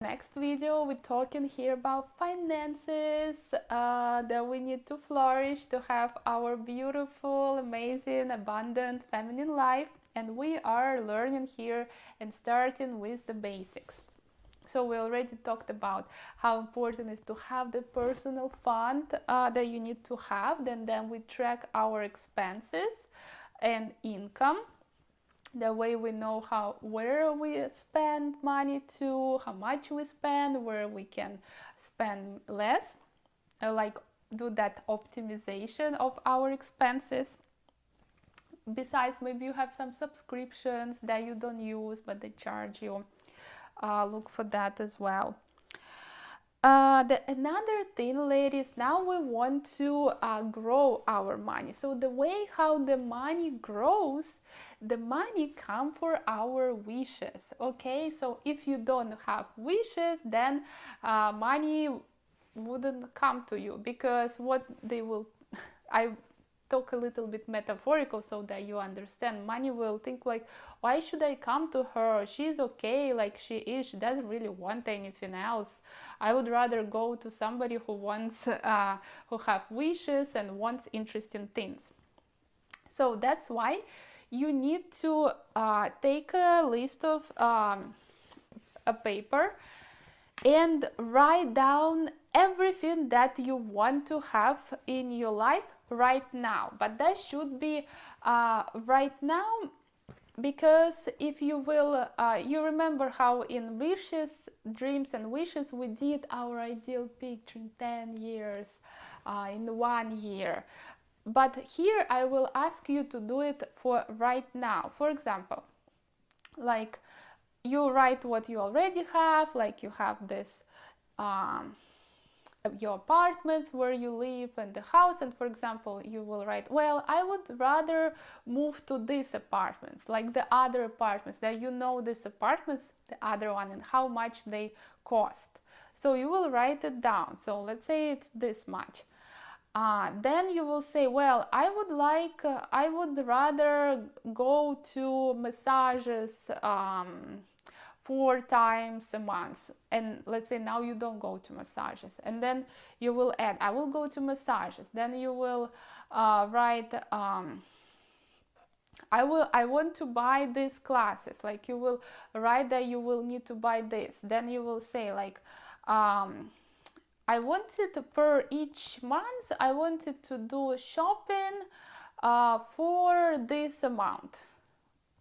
Next video, we're talking here about finances, that we need to flourish to have our beautiful, amazing, abundant feminine life. And we are learning here and starting with the basics. So we already talked about how important it is to have the personal fund that you need to have. Then we track our expenses and income. The way we know where we spend money to, how much we spend, where we can spend less, like do that optimization of our expenses. Besides, maybe you have some subscriptions that you don't use but they charge you. Look for that as well. Another thing, ladies, now we want to grow our money. So the way how the money grows, the money come for our wishes. Okay, so if you don't have wishes, then money wouldn't come to you, because what they will, I talk a little bit metaphorical so that you understand. Money will think like, why should I come to her? She's okay like she is. She doesn't really want anything else. I would rather go to somebody who wants, who have wishes and wants interesting things. So that's why you need to take a list of a paper and write down everything that you want to have in your life right now. But that should be right now, because if you will, you remember how in wishes, dreams and wishes, we did our ideal picture in 10 years, in 1 year. But here I will ask you to do it for right now. For example, like you write what you already have, like you have this your apartments where you live and the house, and for example you will write, well, I would rather move to these apartments, like the other apartments, that you know these apartments, the other one, and how much they cost. So you will write it down. So let's say it's this much. Then you will say, well, I would rather go to massages 4 times a month. And let's say now you don't go to massages. And then you will add, I will go to massages. Then you will write, I want to buy these classes. Like you will write that you will need to buy this. Then you will say like, I wanted per each month, I wanted to do shopping for this amount.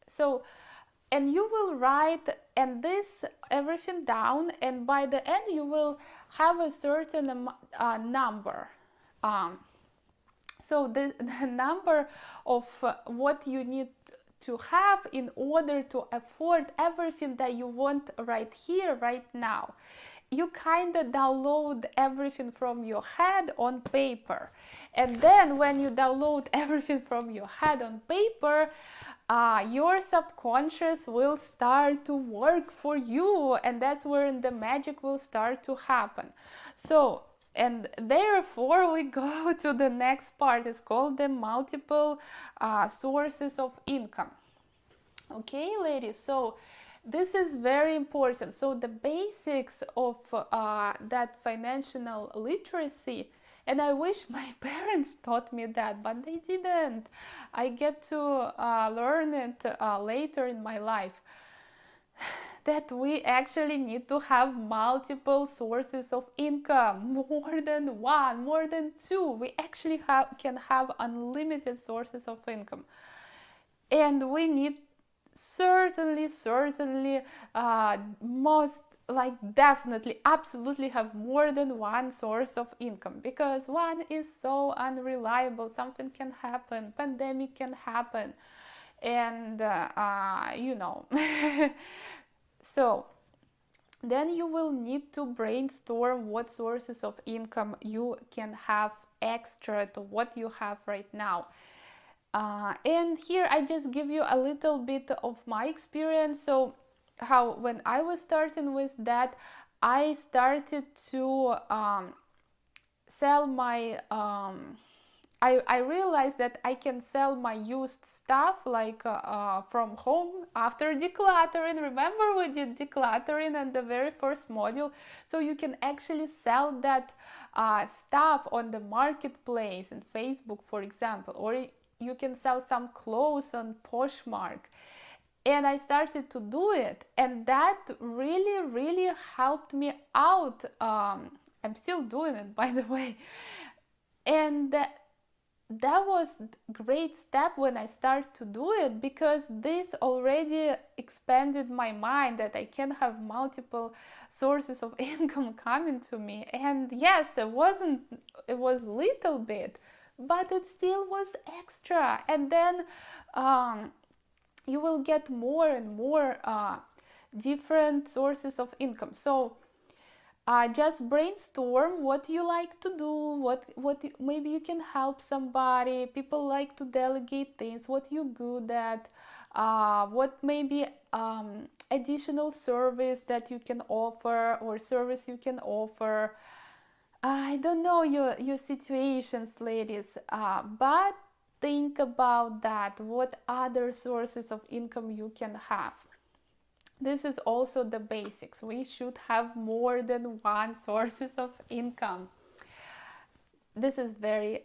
So, and you will write and this everything down, and by the end you will have a certain number. So the number of what you need to have in order to afford everything that you want right here, right now. You kind of download everything from your head on paper. And then when you download everything from your head on paper, your subconscious will start to work for you, and that's where the magic will start to happen. So, and therefore we go to the next part. It's called the multiple sources of income. Okay, ladies, so this is very important. So the basics of that financial literacy, and I wish my parents taught me that, but they didn't. I get to learn it later in my life, that we actually need to have multiple sources of income, more than one, more than two. We actually can have unlimited sources of income. And we need certainly most, like, definitely, absolutely have more than one source of income, because one is so unreliable. Something can happen, pandemic can happen, and you know. So then you will need to brainstorm what sources of income you can have extra to what you have right now. And here I just give you a little bit of my experience. So how, when I was starting with that, I started to sell my I realized that I can sell my used stuff like from home after decluttering. Remember we did decluttering in the very first module? So you can actually sell that stuff on the marketplace in Facebook, for example, or you can sell some clothes on Poshmark. And I started to do it, and that really, really helped me out. I'm still doing it, by the way. And that was a great step when I started to do it, because this already expanded my mind that I can have multiple sources of income coming to me. And yes, it was little bit, but it still was extra. And then you will get more and more different sources of income. So just brainstorm what you like to do, what maybe you can help somebody. People like to delegate things, what you're good at, what maybe additional service that you can offer, or service you can offer. I don't know your situations, ladies, but think about that. What other sources of income you can have? This is also the basics. We should have more than one sources of income. This is very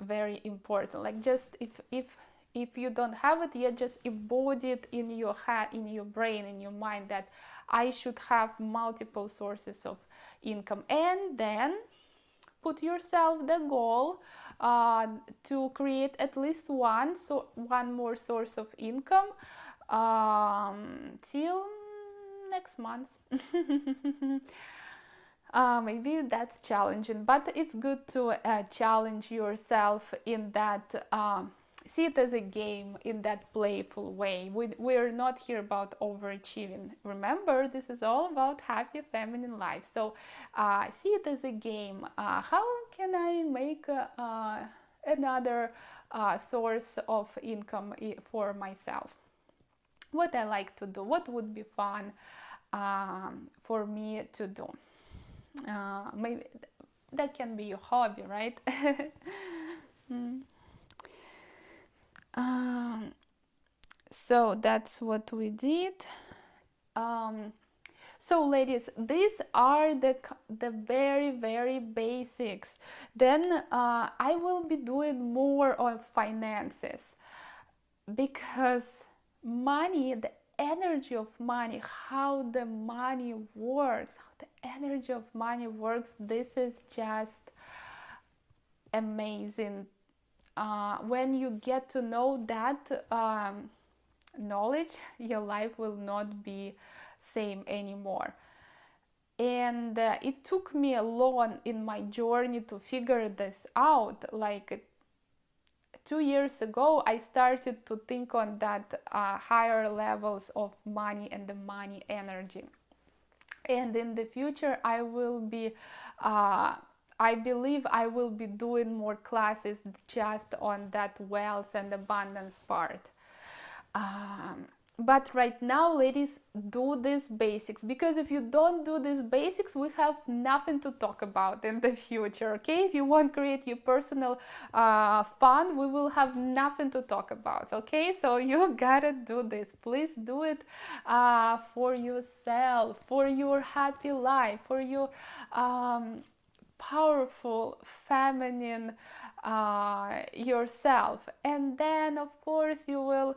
very important. Like, just if you don't have it yet, just embody it in your head, in your brain, in your mind, that I should have multiple sources of income. And then put yourself the goal to create at least one more source of income till next month. Maybe that's challenging, but it's good to challenge yourself in that. See it as a game, in that playful way. We're not here about overachieving. Remember, this is all about happy feminine life. So see it as a game. How can I make another source of income for myself? What I like to do, what would be fun for me to do. Maybe that can be your hobby, right? So that's what we did. So ladies, these are the very, very basics. Then I will be doing more on finances, because money, the energy of money, how the money works, how the energy of money works, this is just amazing. When you get to know that knowledge, your life will not be same anymore. And it took me a long in my journey to figure this out. Like 2 years ago, I started to think on that higher levels of money and the money energy. And in the future, I will be I believe I will be doing more classes just on that wealth and abundance part. But right now, ladies, do these basics, because if you don't do these basics, we have nothing to talk about in the future. Okay, if you want to create your personal fund, we will have nothing to talk about. Okay, so you gotta do this. Please do it for yourself, for your happy life, for your powerful feminine yourself. And then of course you will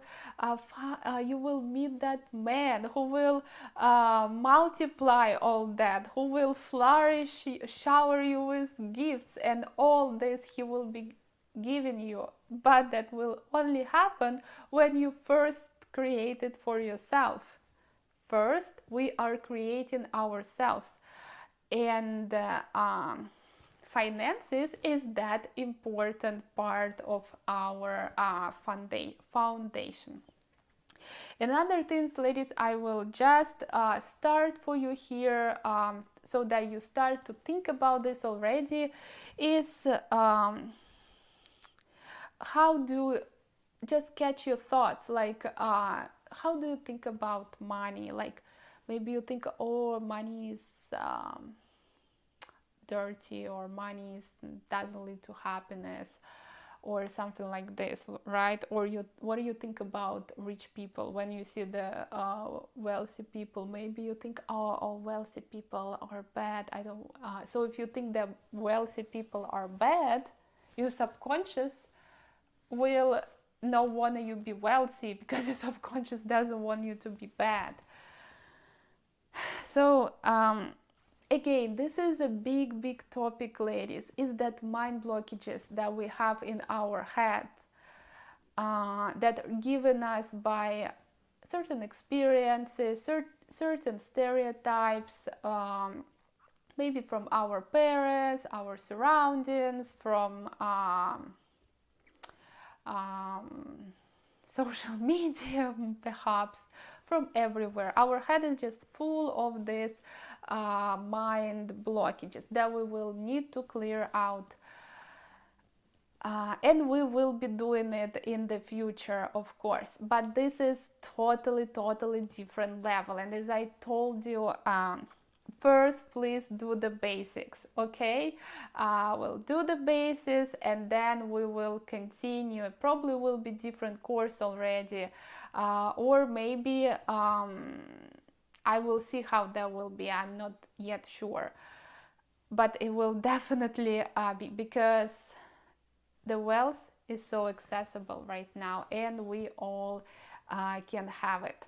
meet that man who will multiply all that, who will flourish, shower you with gifts, and all this he will be giving you. But that will only happen when you first create it for yourself. First we are creating ourselves, and finances is that important part of our foundation. Another things, ladies, I will just start for you here, so that you start to think about this already, is how do just catch your thoughts, like how do you think about money? Like maybe you think, oh, money is dirty, or money doesn't lead to happiness, or something like this, right? Or what do you think about rich people? When you see the wealthy people, maybe you think, oh, all wealthy people are bad. I don't. So if you think that wealthy people are bad, your subconscious will not want you to be wealthy, because your subconscious doesn't want you to be bad. So again, this is a big topic, ladies, is that mind blockages that we have in our head, that are given us by certain experiences, certain stereotypes, maybe from our parents, our surroundings, from social media, perhaps from everywhere. Our head is just full of these mind blockages that we will need to clear out. And we will be doing it in the future, of course, but this is totally different level. And as I told you, first, please do the basics, okay? We'll do the basics, and then we will continue. It probably will be different course already, or maybe I will see how that will be. I'm not yet sure, but it will definitely be, because the wealth is so accessible right now, and we all can have it.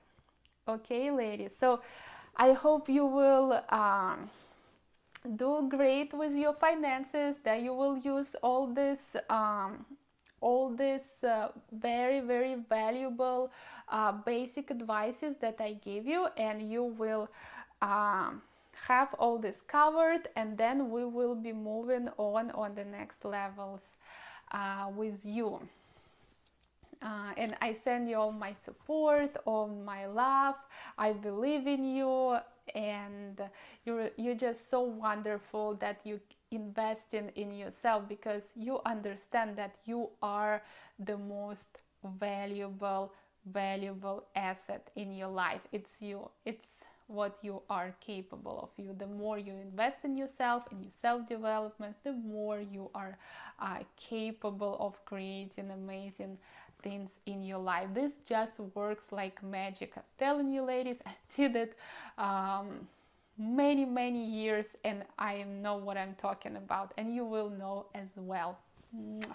Okay, ladies? So I hope you will do great with your finances, that you will use all this very valuable basic advices that I give you, and you will have all this covered, and then we will be moving on the next levels with you. And I send you all my support, all my love. I believe in you, and you're just so wonderful that you invest in yourself, because you understand that you are the most valuable asset in your life. It's you. It's what you are capable of. You, the more you invest in yourself, in your self-development, the more you are capable of creating amazing things in your life. This just works like magic. I'm telling you, ladies, I did it many years, and I know what I'm talking about, and you will know as well. Mwah.